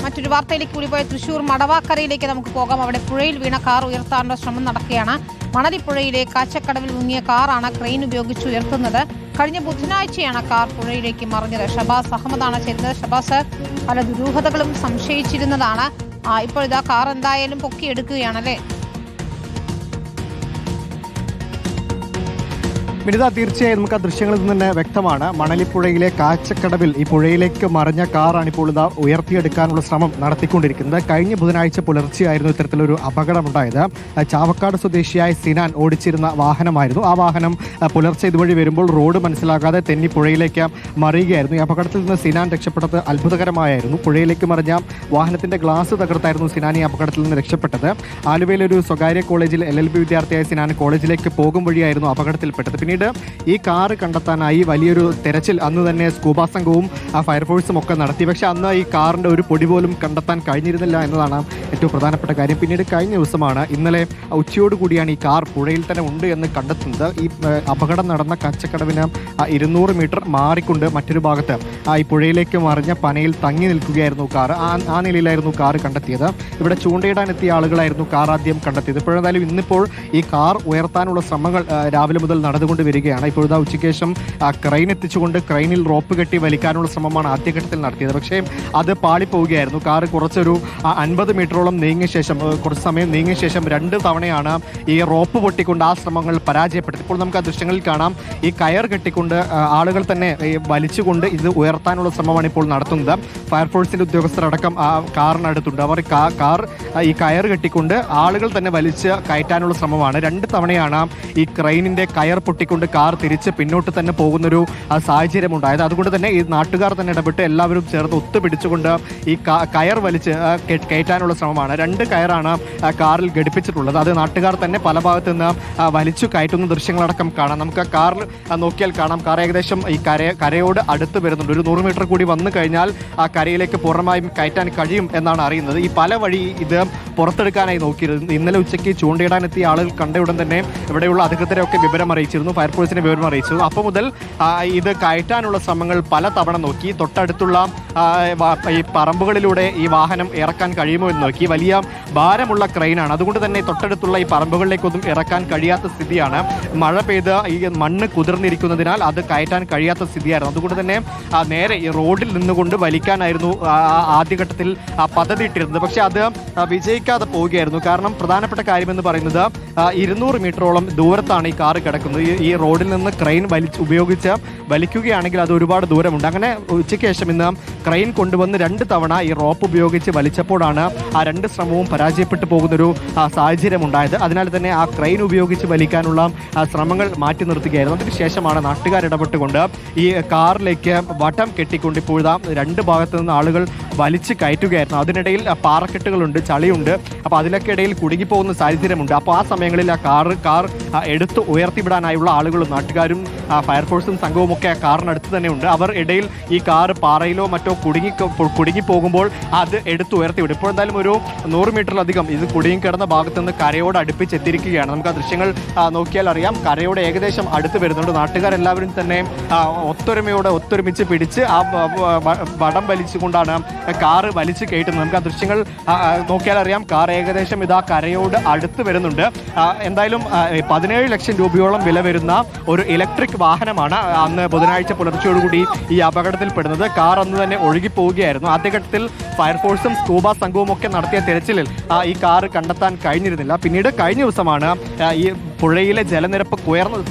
മറ്റൊരു വാർത്തയിലേക്ക് കൂടി പോയ തൃശൂർ മടവാക്കരയിലേക്ക് നമുക്ക് പോകാം. അവിടെ പുഴയിൽ വീണ കാർ ഉയർത്താനുള്ള ശ്രമം നടക്കുകയാണ്. മണലിപ്പുഴയിലെ കാച്ചക്കടവിൽ മുങ്ങിയ കാറാണ് ക്രെയിൻ ഉപയോഗിച്ച് ഉയർത്തുന്നത്. കഴിഞ്ഞ ബുധനാഴ്ചയാണ് കാർ പുഴയിലേക്ക് മറിഞ്ഞത്. ഷബാസ് അഹമ്മദാണ് ചേരുന്നത്. ഷബാസ്, പല ദുരൂഹതകളും സംശയിച്ചിരുന്നതാണ്. ഇപ്പോൾ ഇതാ കാർ എന്തായാലും പൊക്കിയെടുക്കുകയാണല്ലേ? മിനിത, തീർച്ചയായും നമുക്ക് ആ ദൃശ്യങ്ങളിൽ നിന്ന് തന്നെ വ്യക്തമാണ്. മണലിപ്പുഴയിലെ കാച്ചക്കടവിൽ ഈ പുഴയിലേക്ക് മറിഞ്ഞ കാറാണ് ഇപ്പോൾ ഇതാ ഉയർത്തിയെടുക്കാനുള്ള ശ്രമം നടത്തിക്കൊണ്ടിരിക്കുന്നത്. കഴിഞ്ഞ ബുധനാഴ്ച പുലർച്ചെയായിരുന്നു ഇത്തരത്തിലൊരു അപകടമുണ്ടായത്. ചാവക്കാട് സ്വദേശിയായ സിനാൻ ഓടിച്ചിരുന്ന വാഹനമായിരുന്നു. ആ വാഹനം പുലർച്ചെ ഇതുവഴി വരുമ്പോൾ റോഡ് മനസ്സിലാക്കാതെ തെന്നി പുഴയിലേക്ക് മറിയുകയായിരുന്നു. ഈ അപകടത്തിൽ നിന്ന് സിനാൻ രക്ഷപ്പെട്ടത് അത്ഭുതകരമായിരുന്നു. പുഴയിലേക്ക് മറിഞ്ഞ വാഹനത്തിന്റെ ഗ്ലാസ് തകർത്തായിരുന്നു സിനാൻ ഈ അപകടത്തിൽ നിന്ന് രക്ഷപ്പെട്ടത്. ആലുവയിലെ ഒരു സ്വകാര്യ കോളേജിൽ LLB വിദ്യാർത്ഥിയായ സിനാൻ കോളേജിലേക്ക് പോകും വഴിയായിരുന്നു അപകടത്തിൽപ്പെട്ടത്. പിന്നീട് ഈ കാറ് കണ്ടെത്താനായി വലിയൊരു തെരച്ചിൽ അന്ന് തന്നെ സ്കൂബ സംഘവും ഫയർഫോഴ്സും ഒക്കെ നടത്തി. പക്ഷെ അന്ന് ഈ കാറിന്റെ ഒരു പൊടി പോലും കണ്ടെത്താൻ കഴിഞ്ഞിരുന്നില്ല എന്നതാണ് ഏറ്റവും പ്രധാനപ്പെട്ട കാര്യം. പിന്നീട് കഴിഞ്ഞ ദിവസമാണ്, ഇന്നലെ ഉച്ചയോടുകൂടിയാണ് ഈ കാർ പുഴയിൽ തന്നെ ഉണ്ട് എന്ന് കണ്ടെത്തുന്നത്. ഈ അപകടം നടന്ന കാച്ചക്കടവിന് 200 മീറ്റർ മാറിക്കൊണ്ട് മറ്റൊരു ഭാഗത്ത് ഈ പുഴയിലേക്ക് മറിഞ്ഞ പനയിൽ തങ്ങി നിൽക്കുകയായിരുന്നു കാർ. ആ നിലയിലായിരുന്നു കാർ കണ്ടെത്തിയത്. ഇവിടെ ചൂണ്ടയിടാനെത്തിയ ആളുകളായിരുന്നു കാർ ആദ്യം കണ്ടെത്തിയത്. ഇപ്പോഴെന്തായാലും ഇന്നിപ്പോൾ ഈ കാർ ഉയർത്താനുള്ള ശ്രമങ്ങൾ രാവിലെ മുതൽ നടന്നുകൊണ്ട് വരികയാണ്. ഇപ്പോഴത്തെ ഉച്ചയ്ക്ക് ശേഷം ക്രെയിൻ എത്തിച്ചുകൊണ്ട് ക്രെയിനിൽ റോപ്പ് കെട്ടി വലിക്കാനുള്ള ശ്രമമാണ് ആദ്യഘട്ടത്തിൽ നടത്തിയത്. പക്ഷേ അത് പാളിപ്പോവുകയായിരുന്നു. കാർ കുറച്ചൊരു 50 മീറ്ററോളം നീങ്ങിയ ശേഷം, കുറച്ച് സമയം നീങ്ങിയ ശേഷം 2 തവണയാണ് ഈ റോപ്പ് പൊട്ടിക്കൊണ്ട് ആ ശ്രമങ്ങൾ പരാജയപ്പെട്ടത്. ഇപ്പോൾ നമുക്ക് ആ ദൃശ്യങ്ങളിൽ കാണാം. ഈ കയർ കെട്ടിക്കൊണ്ട് ആളുകൾ തന്നെ വലിച്ചുകൊണ്ട് ഇത് ഉയർത്താനുള്ള ശ്രമമാണ് ഇപ്പോൾ നടത്തുന്നത്. ഫയർഫോഴ്സിന്റെ ഉദ്യോഗസ്ഥരടക്കം കാറിനടുത്തുണ്ട്. അവർ കാർ ഈ കയർ കെട്ടിക്കൊണ്ട് ആളുകൾ തന്നെ വലിച്ച് കയറ്റാനുള്ള ശ്രമമാണ്. 2 തവണയാണ് ഈ ക്രെയിനിന്റെ കയർ പൊട്ടിക്കൊണ്ട് കാർ തിരിച്ച് പിന്നോട്ട് തന്നെ പോകുന്നൊരു സാഹചര്യം ഉണ്ടായത്. അതുകൊണ്ട് തന്നെ ഈ നാട്ടുകാർ തന്നെ ഇടപെട്ട് എല്ലാവരും ചേർന്ന് ഒത്തുപിടിച്ചുകൊണ്ട് ഈ കയർ വലിച്ച് കയറ്റാനുള്ള ശ്രമമാണ്. 2 കയറാണ് കാറിൽ ഘടിപ്പിച്ചിട്ടുള്ളത്. അത് നാട്ടുകാർ തന്നെ പല ഭാഗത്ത് നിന്ന് വലിച്ചു കയറ്റുന്ന ദൃശ്യങ്ങളടക്കം കാണാം. നമുക്ക് കാറിൽ നോക്കിയാൽ കാണാം. കാർ ഏകദേശം ഈ കരയോട് അടുത്ത് വരുന്നുണ്ട്. ഒരു 100 മീറ്റർ കൂടി വന്നു കഴിഞ്ഞാൽ ആ കരയിലേക്ക് പൂർണ്ണമായും കയറ്റാൻ കഴിയും എന്നാണ് അറിയുന്നത്. ഈ പല വഴി ഇത് പുറത്തെടുക്കാനായി നോക്കിയിരുന്നു. ഇന്നലെ ഉച്ചയ്ക്ക് ചൂണ്ടയിടാനെത്തിയ ആളുകൾ കണ്ടയുടൻ തന്നെ ഇവിടെയുള്ള അധികൃതരെയൊക്കെ വിവരം അറിയിച്ചിരുന്നു, ഫയർഫോഴ്സിനെ വിവരം അറിയിച്ചിരുന്നു. അപ്പോൾ മുതൽ ഇത് കയറ്റാനുള്ള ശ്രമങ്ങൾ പല തവണ നോക്കി. തൊട്ടടുത്തുള്ള ഈ പറമ്പുകളിലൂടെ ഈ വാഹനം ഇറക്കാൻ കഴിയുമോ എന്ന് നോക്കി. വലിയ ഭാരമുള്ള ക്രെയിനാണ്. അതുകൊണ്ട് തന്നെ തൊട്ടടുത്തുള്ള ഈ പറമ്പുകളിലേക്കൊന്നും ഇറക്കാൻ കഴിയാത്ത സ്ഥിതിയാണ്. മഴ പെയ്ത് ഈ മണ്ണ് കുതിർന്നിരിക്കുന്നതിനാൽ അത് കയറ്റാൻ കഴിയാത്ത സ്ഥിതിയായിരുന്നു. അതുകൊണ്ട് തന്നെ നേരെ ഈ റോഡിൽ നിന്നുകൊണ്ട് വലിക്കാനായിരുന്നു ആദ്യഘട്ടത്തിൽ പദ്ധതി ഇട്ടിരുന്നത്. പക്ഷെ അത് വിജയിക്കാതെ പോവുകയായിരുന്നു. കാരണം പ്രധാനപ്പെട്ട കാര്യമെന്ന് പറയുന്നത് 200 മീറ്ററോളം ദൂരത്താണ് ഈ കാറ് കിടക്കുന്നത്. ഈ റോഡിൽ നിന്ന് ക്രെയിൻ ഉപയോഗിച്ച് വലിക്കുകയാണെങ്കിൽ അത് ഒരുപാട് ദൂരമുണ്ട്. അങ്ങനെ ഉച്ചയ്ക്ക് ശേഷം ഇന്ന് ക്രെയിൻ കൊണ്ടുവന്ന് 2 തവണ ഈ റോപ്പ് ഉപയോഗിച്ച് വലിച്ചപ്പോഴാണ് ആ 2 ശ്രമവും പരാജയപ്പെട്ടു പോകുന്നൊരു സാഹചര്യം ഉണ്ടായത്. അതിനാൽ തന്നെ ആ ക്രെയിൻ ഉപയോഗിച്ച് വലിക്കാനുള്ള ശ്രമങ്ങൾ മാറ്റി നിർത്തുകയായിരുന്നു. അതിനുശേഷമാണ് നാട്ടുകാർ ഇടപെട്ടുകൊണ്ട് ഈ കാറിലേക്ക് വട്ടം കെട്ടിക്കൊണ്ട് ഇപ്പോഴാ 2 ഭാഗത്തു നിന്ന് ആളുകൾ വലിച്ച് കയറ്റുകയായിരുന്നു. അതിനിടയിൽ പാറക്കെട്ടുകളുണ്ട്, ചളിയുണ്ട്. അപ്പോൾ അതിലൊക്കെ ഇടയിൽ കുടുങ്ങിപ്പോകുന്ന സാഹചര്യമുണ്ട്. അപ്പോൾ ആ സമയങ്ങളിൽ ആ കാർ എടുത്ത് ഉയർത്തിവിടാനായുള്ള ആളുകളും നാട്ടുകാരും ഫയർഫോഴ്സും സംഘവും ഒക്കെ ആ കാറിനടുത്ത് തന്നെ ഉണ്ട്. അവർ ഇടയിൽ ഈ കാർ പാറയിലോ മറ്റോ കുടുങ്ങി പോകുമ്പോൾ അത് എടുത്ത് ഉയർത്തിവിടും. ഇപ്പോൾ എന്തായാലും ഒരു 100 മീറ്ററിലധികം ഇത് കുടുങ്ങിക്കിടന്ന ഭാഗത്ത് നിന്ന് കരയോട് അടുപ്പിച്ചെത്തിയിരിക്കുകയാണ്. നമുക്ക് ആ ദൃശ്യങ്ങൾ നോക്കിയാൽ അറിയാം. കരയോട് ഏകദേശം അടുത്ത് വരുന്നുണ്ട്. നാട്ടുകാരെല്ലാവരും തന്നെ ഒത്തൊരുമിച്ച് പിടിച്ച് ആ വടം വലിച്ചുകൊണ്ടാണ് കാറ് വലിച്ചു കയറ്റുന്നത്. നമുക്ക് ആ ദൃശ്യങ്ങൾ നോക്കിയാൽ അറിയാം. കാർ ഏകദേശം ഇതാ കരയോട് അടുത്ത് വരുന്നുണ്ട്. എന്തായാലും 17 ലക്ഷം രൂപയോളം വില വരുന്ന ഒരു ഇലക്ട്രിക് വാഹനമാണ് അന്ന് ബുധനാഴ്ച പുലർച്ചയോടുകൂടി ഈ അപകടത്തിൽപ്പെടുന്നത്. കാർ അന്ന് തന്നെ ഒഴുകിപ്പോവുകയായിരുന്നു. ആദ്യഘട്ടത്തിൽ ഫയർഫോഴ്സും സ്കൂബ സംഘവും ഒക്കെ നടത്തിയ തിരച്ചിലിൽ ഈ കാർ കണ്ടെത്താൻ കഴിഞ്ഞിരുന്നില്ല. പിന്നീട് കഴിഞ്ഞ ദിവസമാണ് ഈ പുഴയിലെ ജലനിരപ്പ്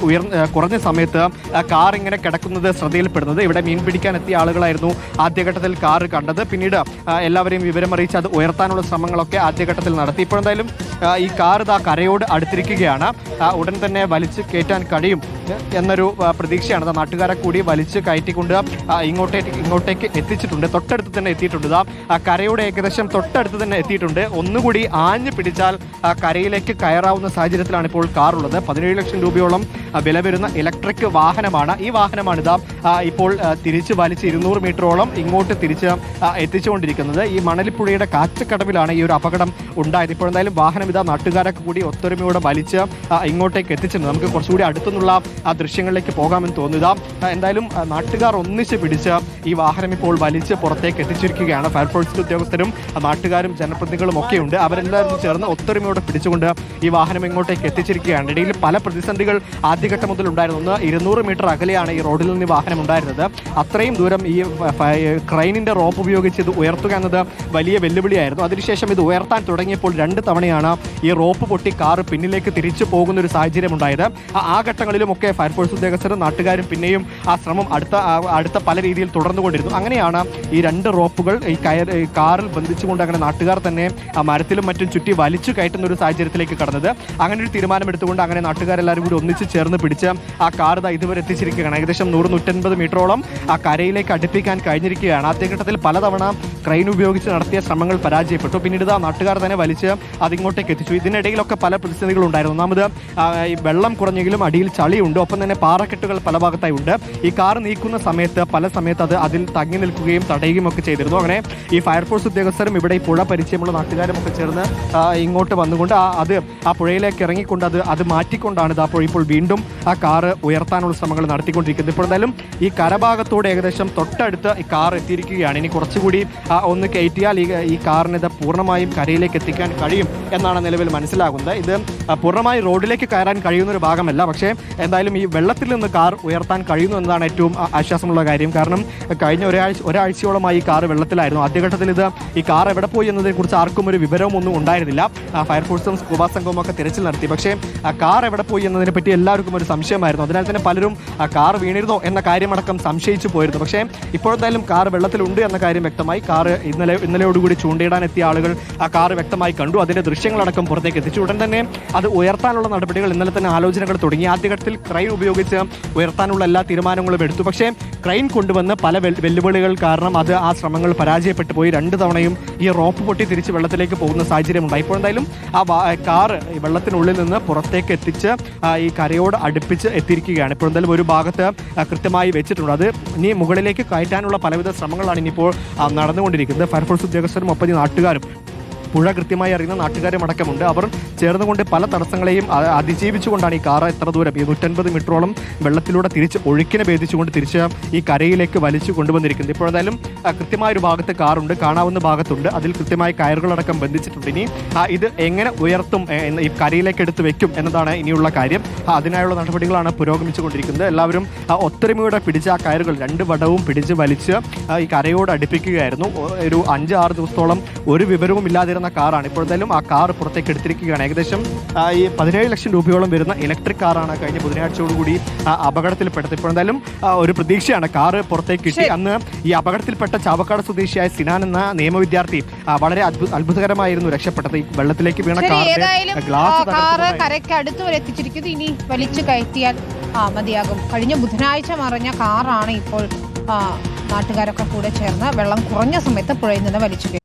കുറഞ്ഞ സമയത്ത് കാർ ഇങ്ങനെ കിടക്കുന്നത് ശ്രദ്ധയിൽപ്പെടുന്നത്. ഇവിടെ മീൻ പിടിക്കാൻ എത്തിയ ആളുകളായിരുന്നു ആദ്യഘട്ടത്തിൽ കാർ കണ്ടത്. പിന്നീട് എല്ലാവരെയും വിവരമറിയിച്ച് അത് ഉയർത്താനുള്ള ശ്രമങ്ങളൊക്കെ ആദ്യഘട്ടത്തിൽ നടത്തി. ഇപ്പോഴെന്തായാലും ഈ കാർ ഇതാ കരയോട് അടുത്തിരിക്കുകയാണ്. ഉടൻ തന്നെ വലിച്ച് കയറ്റാൻ കഴിയും എന്നൊരു പ്രതീക്ഷയാണ്. നാട്ടുകാരെ കൂടി വലിച്ച് കയറ്റിക്കൊണ്ട് ഇങ്ങോട്ടേക്ക് എത്തിച്ചിട്ടുണ്ട്. തൊട്ടടുത്ത് തന്നെ എത്തിയിട്ടുണ്ട്. കരയുടെ ഏകദേശം തൊട്ടടുത്ത് തന്നെ എത്തിയിട്ടുണ്ട്. ഒന്നുകൂടി ആഞ്ഞു പിടിച്ചാൽ കരയിലേക്ക് കയറാവുന്ന സാഹചര്യത്തിലാണ് ഇപ്പോൾ കാർ ഉള്ളത്. 17 ലക്ഷം രൂപയോളം വില വരുന്ന ഇലക്ട്രിക് വാഹനമാണ്. ഈ വാഹനമാണിതാ ഇപ്പോൾ തിരിച്ച് വലിച്ച് 200 മീറ്ററോളം ഇങ്ങോട്ട് തിരിച്ച് എത്തിച്ചുകൊണ്ടിരിക്കുന്നത്. ഈ മണലിപ്പുഴയുടെ കാച്ചക്കടവിലാണ് ഈ ഒരു അപകടം ഉണ്ടായത്. ഇപ്പോൾ എന്തായാലും വാഹനം ഇതാ നാട്ടുകാരൊക്കെ കൂടി ഒത്തൊരുമയോടെ വലിച്ച് ഇങ്ങോട്ടേക്ക് എത്തിച്ചിട്ടുണ്ട്. നമുക്ക് കുറച്ചുകൂടി അടുത്തുനിന്നുള്ള ആ ദൃശ്യങ്ങളിലേക്ക് പോകാമെന്ന് തോന്നുക. എന്തായാലും നാട്ടുകാർ ഒന്നിച്ച് പിടിച്ച് ഈ വാഹനം ഇപ്പോൾ വലിച്ച് പുറത്തേക്ക് എത്തിച്ചിരിക്കുകയാണ്. ഫയർഫോഴ്സ് ഉദ്യോഗസ്ഥരും നാട്ടുകാരും ജനപ്രതിനിധികളും ഒക്കെ ഉണ്ട്. അവരെല്ലാവരും ചേർന്ന് ഒത്തൊരുമയോടെ പിടിച്ചുകൊണ്ട് ഈ വാഹനം ഇങ്ങോട്ടേക്ക് എത്തിച്ചിരിക്കുകയാണ്. ഇടയിൽ പല പ്രതിസന്ധികൾ ആദ്യഘട്ടം മുതൽ ഉണ്ടായിരുന്നു. 200 മീറ്റർ അകലെയാണ് ഈ റോഡിൽ നിന്ന് വാഹനം ഉണ്ടായിരുന്നത്. അത്രയും ദൂരം ഈ ക്രെയിനിന്റെ റോപ്പ് ഉപയോഗിച്ച് ഇത് ഉയർത്തുക എന്നത് വലിയ വെല്ലുവിളിയായിരുന്നു. അതിനുശേഷം ഇത് ഉയർത്താൻ തുടങ്ങിയപ്പോൾ 2 തവണയാണ് ഈ റോപ്പ് പൊട്ടി കാർ പിന്നിലേക്ക് തിരിച്ചു പോകുന്ന ഒരു സാഹചര്യം ഉണ്ടായത്. ആ ഘട്ടങ്ങളിലുമൊക്കെ ഫയർഫോഴ്സ് ഉദ്യോഗസ്ഥരും നാട്ടുകാരും പിന്നെയും ആ ശ്രമം അടുത്ത പല രീതിയിൽ തുടർന്നുകൊണ്ടിരുന്നു. അങ്ങനെയാണ് ഈ 2 റോപ്പുകൾ ഈ കാറിൽ ബന്ധിച്ചുകൊണ്ട് അങ്ങനെ നാട്ടുകാർ തന്നെ ആ മരത്തിലും മറ്റും ചുറ്റി വലിച്ചു കയറ്റുന്ന ഒരു സാഹചര്യത്തിലേക്ക് കടന്നത്. അങ്ങനെ ഒരു തീരുമാനമെടുത്തുകൊണ്ട് അങ്ങനെ നാട്ടുകാരെല്ലാവരും കൂടി ഒന്നിച്ച് ചേർന്ന് പിടിച്ച് ആ കാർ ഇതുവരെ എത്തിച്ചിരിക്കുകയാണ്. ഏകദേശം 100-150 മീറ്ററോളം ആ കരയിലേക്ക് അടുപ്പിക്കാൻ കഴിഞ്ഞിരിക്കുകയാണ്. ആദ്യഘട്ടത്തിൽ പലതവണ ക്രെയിൻ ഉപയോഗിച്ച് നടത്തിയ ശ്രമങ്ങൾ പരാജയപ്പെട്ടു. പിന്നീട് നാട്ടുകാർ തന്നെ വലിച്ച് അതിങ്ങോട്ടേക്ക് എത്തിച്ചു. ഇതിനിടയിലൊക്കെ പല പ്രതിസന്ധികളും ഉണ്ടായിരുന്നു. ഒന്നാമത് ഈ വെള്ളം കുറഞ്ഞെങ്കിലും അടിയിൽ ചളിയുണ്ട്, ഒപ്പം തന്നെ പാറക്കെട്ടുകൾ പല ഭാഗത്തായി ഉണ്ട്. ഈ കാർ നീക്കുന്ന സമയത്ത് പല സമയത്ത് അത് അതിൽ തങ്ങി നിൽക്കുകയും തടയുകയും ഒക്കെ ചെയ്തിരുന്നു. അങ്ങനെ ഈ ഫയർഫോഴ്സ് ഉദ്യോഗസ്ഥരും ഇവിടെ ഈ പുഴ പരിചയമുള്ള നാട്ടുകാരും ഒക്കെ ചേർന്ന് ഇങ്ങോട്ട് വന്നുകൊണ്ട് ആ പുഴയിലേക്ക് ഇറങ്ങിക്കൊണ്ട് അത് മാറ്റിക്കൊണ്ടാണ് ഇപ്പോൾ വീണ്ടും ആ കാറ് ഉയർത്താനുള്ള ശ്രമങ്ങൾ നടത്തിക്കൊണ്ടിരിക്കുന്നത്. ഇപ്പോൾ എന്തായാലും ഈ കരഭാഗത്തോട് ഏകദേശം തൊട്ടടുത്ത് ഈ കാർ എത്തിയിരിക്കുകയാണ്. ഇനി കുറച്ചുകൂടി ഒന്ന് കയറ്റിയാൽ ഈ കാറിന് ഇത് പൂർണ്ണമായും കരയിലേക്ക് എത്തിക്കാൻ കഴിയും എന്നാണ് നിലവിൽ മനസ്സിലാകുന്നത്. ഇത് പൂർണ്ണമായി റോഡിലേക്ക് കയറാൻ കഴിയുന്ന ഒരു ഭാഗമല്ല, പക്ഷേ എന്തായാലും ഈ വെള്ളത്തിൽ നിന്ന് കാർ ഉയർത്താൻ കഴിയുന്നു എന്നതാണ് ഏറ്റവും ആശ്വാസമുള്ള കാര്യം. കാരണം കഴിഞ്ഞ ഒരാഴ്ചയോളമായി ഈ കാർ വെള്ളത്തിലായിരുന്നു. ആദ്യഘട്ടത്തിൽ ഈ കാർ എവിടെ പോയി എന്നതിനെക്കുറിച്ച് ആർക്കും ഒരു വിവരവും ഒന്നും ഉണ്ടായിരുന്നില്ല. ഫയർഫോഴ്സും സ്കൂബ സംഘവും ഒക്കെ തിരച്ചിൽ നടത്തി. പക്ഷേ കാർ എവിടെ പോയി എന്നതിനെ പറ്റി എല്ലാവർക്കും ഒരു സംശയമായിരുന്നു. അതിനാൽ തന്നെ പലരും കാർ വീണിരുന്നോ എന്ന കാര്യമടക്കം സംശയിച്ചു പോയിരുന്നു. പക്ഷേ ഇപ്പോഴെന്തായാലും കാർ വെള്ളത്തിലുണ്ട് എന്ന കാര്യം വ്യക്തമായി. കാർ ഇന്നലെയോടുകൂടി ചൂണ്ടയിടാൻ എത്തിയ ആളുകൾ ആ കാർ വ്യക്തമായി കണ്ടു. അതിന്റെ ദൃശ്യങ്ങളടക്കം പുറത്തേക്ക് എത്തിച്ചു. ഉടൻ തന്നെ അത് ഉയർത്താനുള്ള നടപടികൾ ഇന്നലെ തന്നെ ആലോചനകൾ തുടങ്ങി. ആദ്യഘട്ടത്തിൽ ക്രെയിൻ ഉപയോഗിച്ച് ഉയർത്താനുള്ള എല്ലാ തീരുമാനങ്ങളും എടുത്തു. പക്ഷേ ക്രെയിൻ കൊണ്ടുവന്ന് പല വെല്ലുവിളികൾ കാരണം ആ ശ്രമങ്ങൾ പരാജയപ്പെട്ടു പോയി. 2 തവണയും ഈ റോപ്പ് പൊട്ടി തിരിച്ച് വെള്ളത്തിലേക്ക് പോകുന്ന സാഹചര്യം ഉണ്ടായി. ഇപ്പോൾ എന്തായാലും ആ കാർ വെള്ളത്തിനുള്ളിൽ നിന്ന് പുറത്തേക്ക് എത്തിച്ച് ഈ കരയോട് അടുപ്പിച്ച് എത്തിയിരിക്കുകയാണ്. ഇപ്പോൾ എന്തായാലും ഒരു ഭാഗത്ത് കൃത്യമായി വെച്ചിട്ടുണ്ട്. അത് ഇനി മുകളിലേക്ക് കയറ്റാനുള്ള പലവിധ ശ്രമങ്ങളാണ് ഇനിയിപ്പോൾ നടന്നുകൊണ്ടിരിക്കുന്നത്. ഫയർഫോഴ്സ് ഉദ്യോഗസ്ഥരും ഒപ്പം നാട്ടുകാരും പുഴ കൃത്യമായി അറിയുന്ന നാട്ടുകാരും അടക്കമുണ്ട്. അവർ ചേർന്നുകൊണ്ട് പല തടസ്സങ്ങളെയും അതിജീവിച്ചുകൊണ്ടാണ് ഈ കാർ എത്ര ദൂരം 150 മീറ്ററോളം വെള്ളത്തിലൂടെ തിരിച്ച് ഒഴുക്കിനെ ഭേദിച്ചുകൊണ്ട് തിരിച്ച് ഈ കരയിലേക്ക് വലിച്ചു കൊണ്ടുവന്നിരിക്കുന്നത്. ഇപ്പോൾ ഏതായാലും കൃത്യമായൊരു ഭാഗത്ത് കാറുണ്ട്, കാണാവുന്ന ഭാഗത്തുണ്ട്. അതിൽ കൃത്യമായി കയറുകളടക്കം ബന്ധിച്ചിട്ടുണ്ട്. ഇനി ഇത് എങ്ങനെ ഉയർത്തും, ഈ കരയിലേക്ക് എടുത്ത് വെക്കും എന്നതാണ് ഇനിയുള്ള കാര്യം. അതിനായുള്ള നടപടികളാണ് പുരോഗമിച്ചുകൊണ്ടിരിക്കുന്നത്. എല്ലാവരും ഒത്തൊരുമയോടെ പിടിച്ച ആ കയറുകൾ 2 വടവും പിടിച്ച് വലിച്ച് ഈ കരയോട് അടുപ്പിക്കുകയായിരുന്നു. ഒരു 5-6 ദിവസത്തോളം ഒരു വിവരവും ഇല്ലാതിരുന്ന കാറാണ്. ഇപ്പോൾ എന്തായാലും ആ കാർ പുറത്തേക്ക് എടുത്തിരിക്കുകയാണ്. ഏകദേശം ഈ 17 ലക്ഷം രൂപയോളം വരുന്ന ഇലക്ട്രിക് കാറാണ് കഴിഞ്ഞ ബുധനാഴ്ചയോടുകൂടി അപകടത്തിൽപ്പെട്ടത്. ഇപ്പോൾ എന്തായാലും ഒരു പ്രതീക്ഷയാണ്. കാറ് പുറത്തേക്ക് കിട്ടി. അന്ന് ഈ അപകടത്തിൽപ്പെട്ട ചാവക്കാട് സ്വദേശിയായ സിനാൻ എന്ന നിയമവിദ്യാർത്ഥി വളരെ അത്ഭുതകരമായിരുന്നു രക്ഷപ്പെട്ടത്. ഈ വെള്ളത്തിലേക്ക് വീണ കാറിന്റെ ഗ്ലാസ് കരയ്ക്ക് അടുത്ത് വരെ എത്തിച്ചിരിക്കുന്നു. ഇനി വലിച്ചു കയറ്റിയാൽ മതിയാകും. കഴിഞ്ഞ ബുധനാഴ്ച മറിഞ്ഞ കാറാണ് ഇപ്പോൾ നാട്ടുകാരൊക്കെ കൂടെ ചേർന്ന് വെള്ളം കുറഞ്ഞ സമയത്ത് പുഴയിൽ നിന്ന് വലിച്ചു കയറ്റി.